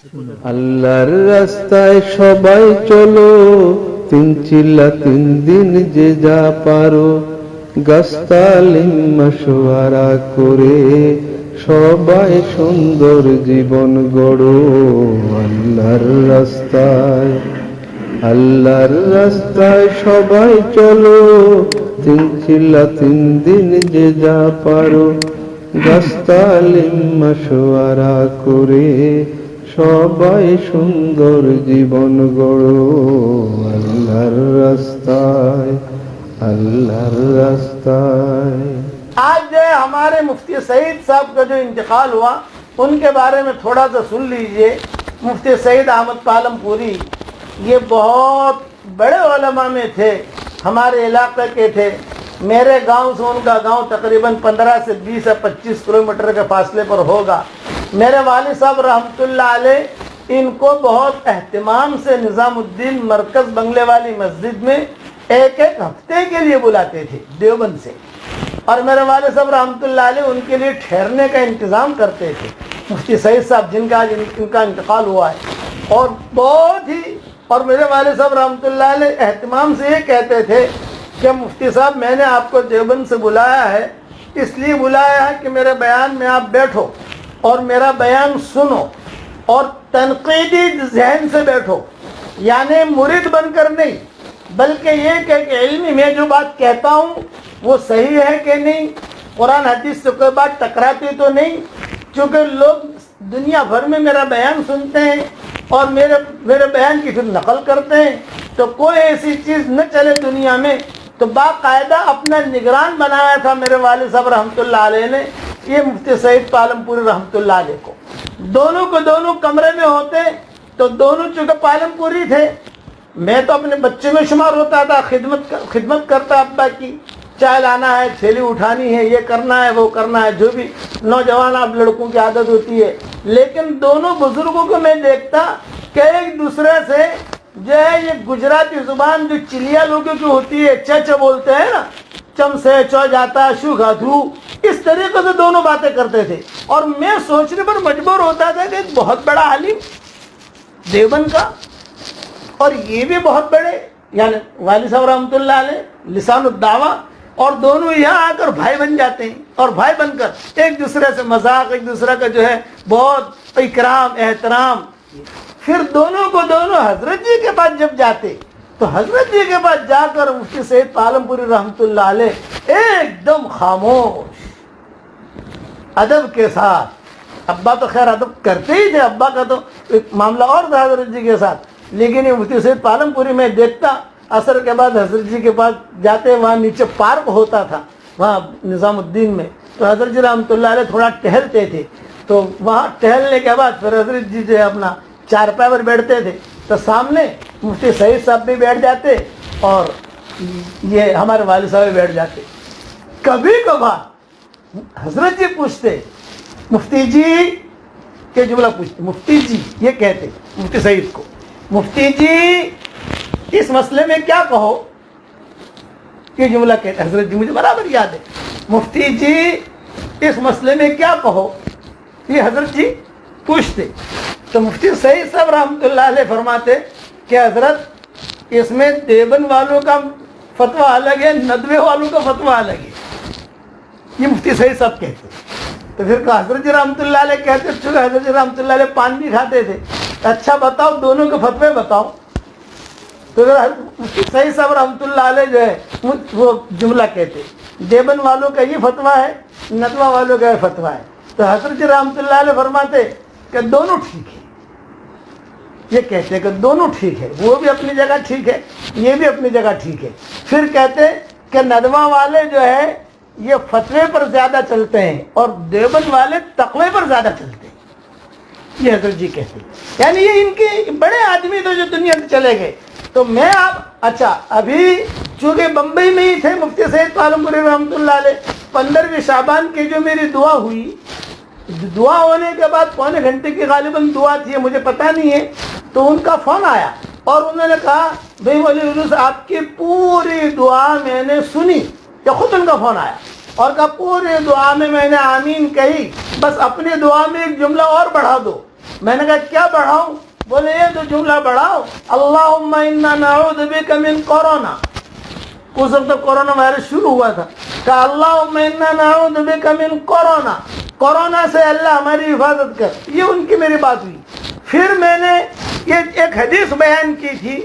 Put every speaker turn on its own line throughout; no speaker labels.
আল্লাহর রাস্তায় সবাই চলো, তিন চিল্লা তিন দিন যে যা পারো, গাছতালিম মশওয়ারা করে সবাই সুন্দর জীবন গড়ো। আল্লাহর রাস্তায়, আল্লাহর রাস্তায় সবাই চলো, তিন চিল্লা তিন দিন যে যা পারো, গাছতালিম মশওয়ারা করে সবাই সুন্দর জীবন গড়ো। আল্লাহর রাস্তায়, আল্লাহর রাস্তায়।
आज जो है हमारे मुफ्ती सईद साहब का जो इंतकाल हुआ, उनके बारे में थोड़ा सा सुन लीजिए। मुफ्ती सईद अहमद पालमपुरी ये बहुत बड़े उलमा में थे, हमारे इलाके के थे। मेरे गांव से उनका गांव तकरीबन 15 से 20 या 25 किलोमीटर के फासले पर होगा। मेरे वालिद साहब रहमतुल्लाह अलैह इनको बहुत एहतमाम से निज़ामुद्दीन मरकज़ बंगले वाली मस्जिद में एक एक हफ्ते के लिए बुलाते थे देवबंद से, और मेरे वालिद साहब रहमतुल्लाह अलैह उनके लिए ठहरने का इंतज़ाम करते थे। मुफ्ती सईद साहब जिनका आज इनका इंतकाल हुआ है, और बहुत ही, और मेरे वालिद साहब रहमतुल्लाह अलैह एहतमाम से ये कहते थे कि मुफ्ती साहब मैंने आपको देवबंद से बुलाया है, इसलिए बुलाया है कि मेरे बयान में आप बैठो और मेरा बयान सुनो, और तनकीदी जहन से बैठो, यानी मुरीद बनकर नहीं, बल्कि ये कि इल्मी में जो बात कहता हूँ वो सही है कि नहीं, कुरान हदीस से कोई बात टकराती तो नहीं। क्योंकि लोग दुनिया भर में मेरा बयान सुनते हैं और मेरे बयान की फिर नकल करते हैं, तो कोई ऐसी चीज़ न चले दुनिया में। तो बाकायदा अपना निगरान बनाया था मेरे वालिद साहब रहमतुल्लाह अलैह ने, ये मुफ्ती सईद पालमपुरी रहमतुल्लाह अलैह को। दोनों को दोनों कमरे में होते तो दोनों चूँकि पालमपुरी थे, मैं तो अपने बच्चे में शुमार होता था, खिदमत करता अब्बा की, चाय लाना है, थैली उठानी है, ये करना है, वो करना है, जो भी नौजवान आप लड़कों की आदत होती है। लेकिन दोनों बुजुर्गों को मैं देखता कि एक दूसरे से जो है ये गुजराती जुबान जो चिलिया लोगों की होती है, चच बोलते हैं ना, चम से चौ जाता शू गाधू, इस तरीके से दोनों बातें करते थे। और मैं सोचने पर मजबूर होता था कि एक बहुत बड़ा आलिम देवबंद का, और ये भी बहुत बड़े, यानी वालिद साहब रहमतुल्लाह अलैह लिसानुद्दावा, और दोनों यहाँ आकर भाई बन जाते हैं, और भाई बनकर एक दूसरे से मजाक, एक दूसरे का जो है बहुत इकराम एहतराम। फिर दोनों को दोनों हजरत जी के पास जब जाते तो हजरत जी के पास जाकर मुफ्ती सईद पालमपुरी रहमतुल्लाह अलैह एकदम खामोश अदब के साथ, अब्बा तो खैर अदब करते ही थे, अब्बा का तो एक मामला और था हजरत जी के साथ, लेकिन ये मुफ्ती सईद पालमपुरी में देखता असर के बाद हजरत जी के पास जाते, वहाँ नीचे पार्क होता था वहाँ निज़ामुद्दीन में, तो हजरत जी रहमतुल्लाह अलैह थोड़ा टहलते थे, तो वहाँ टहलने के बाद फिर हजरत जी जो है अपना चारपाई पर बैठते थे, तो सामने मुफ्ती सईद साहब भी बैठ जाते और ये हमारे वालिद साहब भी बैठ जाते। कभी कभार हजरत जी पूछते, मुफ्ती जी के जुमला पूछते, मुफ्ती जी ये कहते मुफ्ती सईद को, मुफ्ती जी इस मसले में क्या कहो, ये जुमला कहते हजरत जी, मुझे बराबर याद है, मुफ्ती जी इस मसले में क्या कहो, ये हजरत जी पूछते। तो मुफ्ती सईद साहब रहमतुल्लाह अलैह फरमाते कि हजरत इसमें देवबंद वालों का फतवा अलग है, नदवे वालों का फतवा अलग है, ये मुफ्ती सईद साहब कहते। तो फिर हजरत जी रहमतुल्लाह अलैह कहते, चूँकि हजरत जी रहमतुल्लाह अलैह पान भी खाते थे, अच्छा बताओ दोनों के फतवे बताओ। तो मुफ्ती सईद साहब रहमतुल्लाह अलैह जो है वो जुमला कहते, देवबंद वालों का ये फतवा है, नदवा वालों का ये फतवा है। तो हजरत जी रहमतुल्लाह अलैह फरमाते कि दोनों ठीक है, ये कहते हैं कि दोनों ठीक है, वो भी अपनी जगह ठीक है, ये भी अपनी जगह ठीक है। फिर कहते कि नदवा वाले जो है ये फतवे पर ज़्यादा चलते हैं और देवबंद वाले तकवे पर ज़्यादा चलते हैं, ये हजरत जी कहते हैं। यानी ये इनके बड़े आदमी तो जो दुनिया से चले गए। तो मैं आप अच्छा अभी चूँकि बम्बई में ही थे मुफ्ती सईद पालमपुरी रहमतुल्लाह अलैह, 15वीं शाबान की जो मेरी दुआ हुई, दुआ होने के बाद पौने घंटे की गालिबन दुआ थी, मुझे पता नहीं है, तो उनका फ़ोन आया और उन्होंने कहा भाई मौलवी आपकी पूरी दुआ मैंने सुनी, या खुद उनका फ़ोन आया और कहा पूरी दुआ में मैंने आमीन कही, बस अपनी दुआ में एक जुमला और बढ़ा दो میں نے کہا کیا بڑھاؤں؟ بولے یہ تو جملہ بڑھاؤ، اللہم انا نعوذ بک من کورونا. اس وقت کورونا وائرس شروع ہوا تھا. کہا اللہم انا نعوذ بک من کورونا، کورونا سے اللہ ہماری حفاظت کر. یہ ان کی میری بات ہوئی. پھر میں نے یہ ایک حدیث بیان کی تھی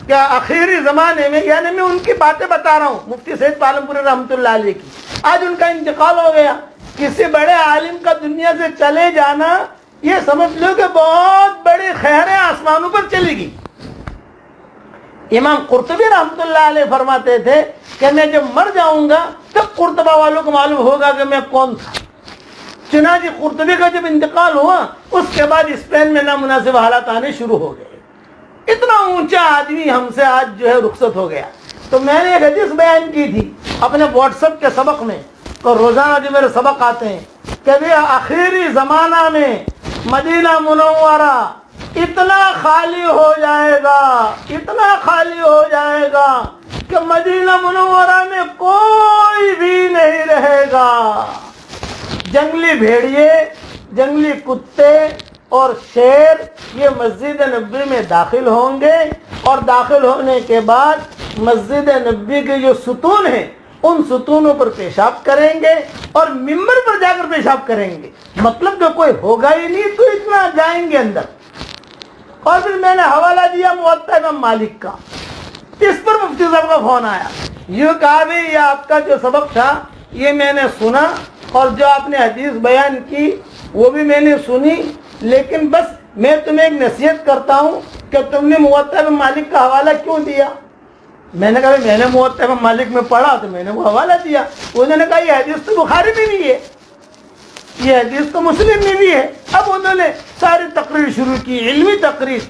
کہ آخری زمانے میں، یعنی میں ان کی باتیں بتا رہا ہوں، مفتی سید پالم پوری رحمۃ اللہ علیہ کی. آج ان کا انتقال ہو گیا. کسی بڑے عالم کا دنیا سے چلے جانا، یہ سمجھ لو کہ بہت بڑی خیریں آسمانوں پر چلی گئی. امام قرطبی رحمۃ اللہ علیہ فرماتے تھے کہ میں جب مر جاؤں گا تب قرطبہ والوں کو معلوم ہوگا کہ میں کون تھا. چنانچہ قرطبی کا جب انتقال ہوا اس کے بعد اسپین میں نامناسب حالات آنے شروع ہو گئے. اتنا اونچا آدمی ہم سے آج جو ہے رخصت ہو گیا. تو میں نے ایک حدیث بیان کی تھی اپنے واٹس ایپ کے سبق میں، اور روزانہ جو میرے سبق آتے ہیں، کہ بھی آخری زمانہ میں مدینہ منورہ اتنا خالی ہو جائے گا، اتنا خالی ہو جائے گا کہ مدینہ منورہ میں کوئی بھی نہیں رہے گا. جنگلی بھیڑیے، جنگلی کتے اور شیر یہ مسجد نبوی میں داخل ہوں گے، اور داخل ہونے کے بعد مسجد نبوی کے جو ستون ہیں ان ستونوں پر پیشاب کریں گے اور ممبر پر جا کر پیشاب کریں گے. مطلب کہ کوئی ہوگا ہی نہیں تو اتنا جائیں گے اندر. اور پھر میں نے حوالہ دیا موطا امام مالک کا. اس پر مفتی صاحب کا فون آیا. یہ کہا بھی یہ آپ کا جو سبق تھا یہ میں نے سنا، اور جو آپ نے حدیث بیان کی وہ بھی میں نے سنی، لیکن بس میں تمہیں ایک نصیحت کرتا ہوں کہ تم نے موطا امام مالک کا حوالہ کیوں دیا؟ میں نے کہا میں نے موطا امام مالک میں پڑھا تو میں نے وہ حوالہ دیا. انہوں نے کہا یہ حدیث تو بخاری میں نہیں ہے، یہ حدیث تو مسلم میں بھی ہے. اب انہوں نے ساری تقریر شروع کی، علمی تقریر.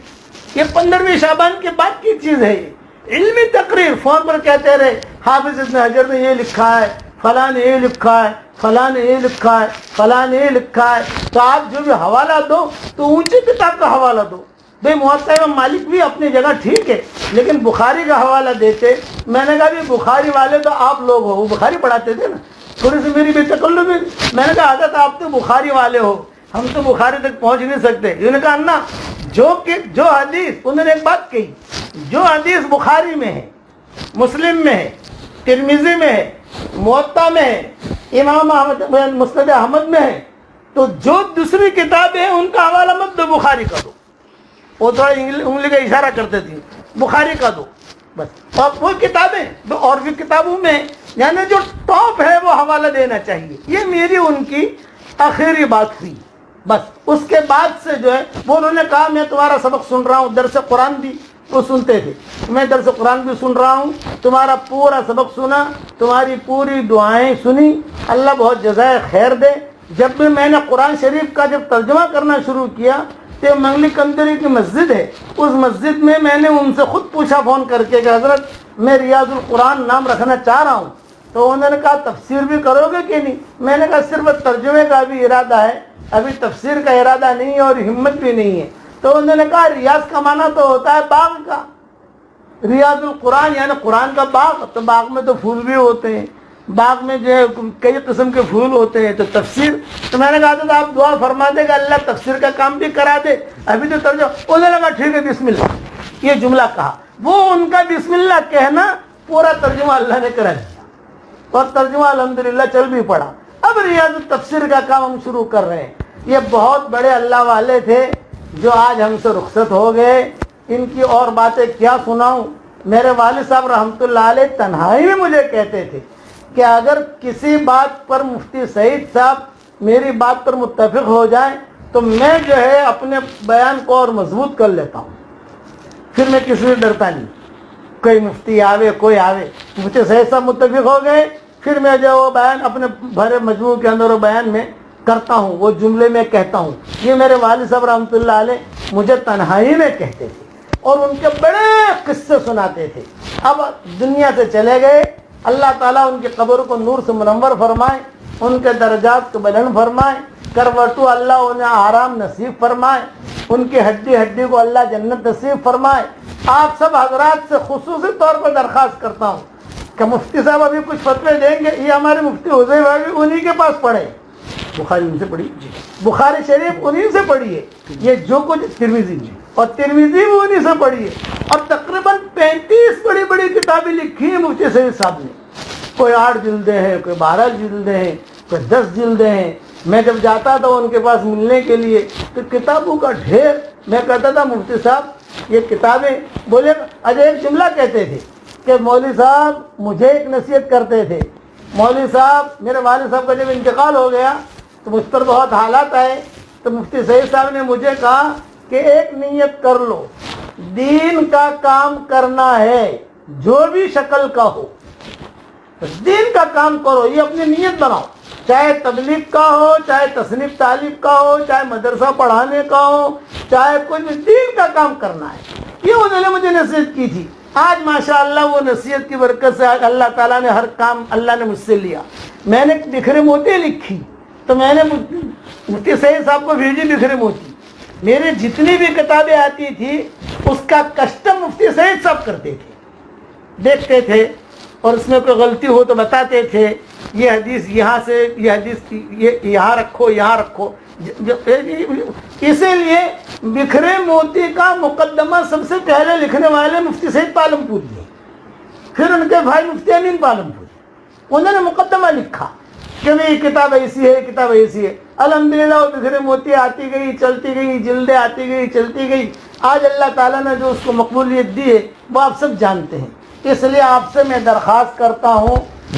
یہ 15ویں شعبان کے بعد کی چیز ہے. یہ علمی تقریر. فون پر کہتے رہے حافظ ابن حجر نے یہ لکھا ہے، فلاں نے یہ لکھا ہے، فلاں نے یہ لکھا ہے، فلاں نے یہ لکھا ہے. تو آپ جو بھی حوالہ دو تو اونچی کتاب کا حوالہ دو. بھائی موطا امام مالک بھی اپنی جگہ ٹھیک ہے، لیکن بخاری کا حوالہ دیتے. میں نے کہا بھی بخاری والے تو آپ لوگ ہو، وہ بخاری پڑھاتے تھے نا. تھوڑی سی میری بھی تکلف بھی. میں نے کہا حضرت آپ تو بخاری والے ہو، ہم تو بخاری تک پہنچ نہیں سکتے. انہوں نے کہا نا جو حدیث، انہوں نے ایک بات کہی، جو حدیث بخاری میں ہے، مسلم میں ہے، ترمذی میں ہے، موطا میں ہے، امام احمد مسند احمد میں ہے، تو جو دوسری کتابیں ہیں ان کا حوالہ مت دو، بخاری کا دو. وہ تھوڑا انگلی کا اشارہ کرتے تھے، بخاری کا دو بس. اور وہ کتابیں اور بھی کتابوں میں یعنی جو ٹاپ ہے وہ حوالہ دینا چاہیے. یہ میری ان کی آخری بات ہوئی. بس اس کے بعد سے جو ہے وہ انہوں نے کہا میں تمہارا سبق سن رہا ہوں. درس قرآن بھی وہ سنتے تھے، میں درس قرآن بھی سن رہا ہوں، تمہارا پورا سبق سنا، تمہاری پوری دعائیں سنی، اللہ بہت جزائے خیر دے. جب بھی میں نے قرآن شریف کا جب ترجمہ کرنا شروع کیا تو منگلی کندری کی مسجد ہے، اس مسجد میں نے ان سے خود پوچھا فون کر کے کہ حضرت میں ریاض القرآن نام رکھنا چاہ رہا ہوں. تو انہوں نے کہا تفسیر بھی کرو گے کہ نہیں؟ میں نے کہا صرف ترجمے کا بھی ارادہ ہے، ابھی تفسیر کا ارادہ نہیں ہے اور ہمت بھی نہیں ہے. تو انہوں نے کہا ریاض کا معنی تو ہوتا ہے باغ کا، ریاض القرآن یعنی قرآن کا باغ. تو باغ میں تو پھول بھی ہوتے ہیں، باغ میں جو ہے کئی قسم کے پھول ہوتے ہیں. تو تفسیر. تو میں نے کہا تھا آپ دعا فرما دے گا اللہ تفسیر کا کام بھی کرا دے. ابھی تو ترجمہ. انہوں نے کہا ٹھیک ہے بسم اللہ، یہ جملہ کہا. وہ ان کا بسم اللہ کہنا پورا ترجمہ اللہ نے کرا دیا، اور ترجمہ الحمدللہ چل بھی پڑا. اب ریاض التفسیر کا کام ہم شروع کر رہے ہیں. یہ بہت بڑے اللہ والے تھے جو آج ہم سے رخصت ہو گئے. ان کی اور باتیں کیا سناؤں. میرے والد صاحب رحمۃ اللہ علیہ تنہائی میں مجھے کہتے تھے کہ اگر کسی بات پر مفتی سعید صاحب میری بات پر متفق ہو جائیں تو میں جو ہے اپنے بیان کو اور مضبوط کر لیتا ہوں، پھر میں کسی سے ڈرتا نہیں. کوئی مفتی آوے کوئی آوے، مفتی سعید صاحب متفق ہو گئے پھر میں جو وہ بیان اپنے بھرے مجموع کے اندر وہ بیان میں کرتا ہوں، وہ جملے میں کہتا ہوں. یہ میرے والد صاحب رحمۃ اللہ علیہ مجھے تنہائی میں کہتے تھے اور ان کے بڑے قصے سناتے تھے. اب دنیا سے چلے گئے. اللہ تعالیٰ ان کی قبر کو نور سے منور فرمائے، ان کے درجات کو بلند فرمائے، کروٹو اللہ انہیں آرام نصیب فرمائے، ان کی ہڈی ہڈی کو اللہ جنت نصیب فرمائے. آپ سب حضرات سے خصوصی طور پر درخواست کرتا ہوں کہ مفتی صاحب ابھی کچھ فتوے دیں گے، یہ ہمارے مفتی حذیفہ بھی انہی کے پاس پڑھے. बुखारी उनसे पढ़ी, बुखारी शरीफ उन्हीं से पढ़ी है, ये जो कुछ तिरमिजी और तिरमिजी भी उन्हीं से पढ़ी है। और तकरीबन 35 बड़ी बड़ी किताबें लिखी हैं मुफ्ती सईद साहब ने, कोई 8 जिल्दें हैं, कोई 12 जिल्दें हैं, कोई 10 जिल्दें हैं। मैं जब जाता था उनके पास मिलने के लिए तो किताबों का ढेर, मैं कहता था मुफ्ती साहब ये किताबें, बोले अजय एक जुमला कहते थे कि मौलवी साहब मुझे एक नसीहत करते थे, मौलवी साहब मेरे वालिद साहब का जब इंतकाल हो गया तो मुझ पर बहुत हालात आए, तो मुफ्ती सईद साहब ने मुझे कहा कि एक नियत कर लो, दीन का काम करना है जो भी शक्ल का हो, तो दीन का काम करो, ये अपनी नियत बनाओ, चाहे तबलीग का हो, चाहे तसनीफ तालीब का हो, चाहे मदरसा पढ़ाने का हो, चाहे कुछ भी, दीन का काम करना है। ये उन्होंने मुझे नसीहत की थी। आज माशाअल्लाह वो नसीहत की बरकत से आज अल्लाह ताला ने हर काम अल्लाह ने मुझसे लिया। मैंने बिखरे मोती लिखी तो मैंने मुफ्ती सईद साहब को भेजी बिखरे मोती। मेरी जितनी भी किताबें आती थी उसका कस्टम मुफ्ती सईद साहब करते थे, देखते थे और उसमें कोई गलती हो तो बताते थे, ये हदीस यहाँ से, ये हदीस ये यहाँ रखो, यहाँ रखो। इसीलिए बिखरे मोती का मुकदमा सबसे पहले लिखने वाले मुफ्ती सईद पालमपुरी हैं, फिर उनके भाई मुफ्ती अमीन पालमपुरी, उन्होंने मुकदमा लिखा कि भाई किताब ऐसी है, किताब ऐसी है। अल्हम्दुलिल्लाह वो बिखरे मोती आती गई, चलती गई, जिल्दें आती गई, चलती गई। आज अल्लाह ताला ने जो उसको मकबूलियत दी है वो आप सब जानते हैं। इसलिए आपसे मैं दरख्वास्त करता हूँ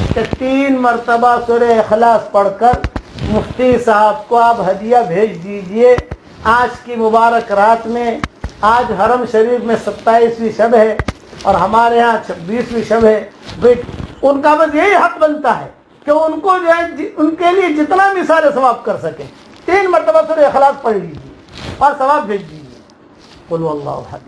कि 3 मरतबा सूरह इखलास पढ़कर मुफ्ती साहब को आप हदिया भेज दीजिए। आज की मुबारक रात में, आज हरम शरीफ में 27वीं शब है और हमारे यहाँ 26वीं शब है। उनका बस यही हक बनता है कि उनको जो है उनके लिए जितना मिसाल सवाब कर सके 3 मरतबा सूरह इखलास पढ़ लीजिए और सवाब भेज दीजिए। कुल वल्लाहु अहद।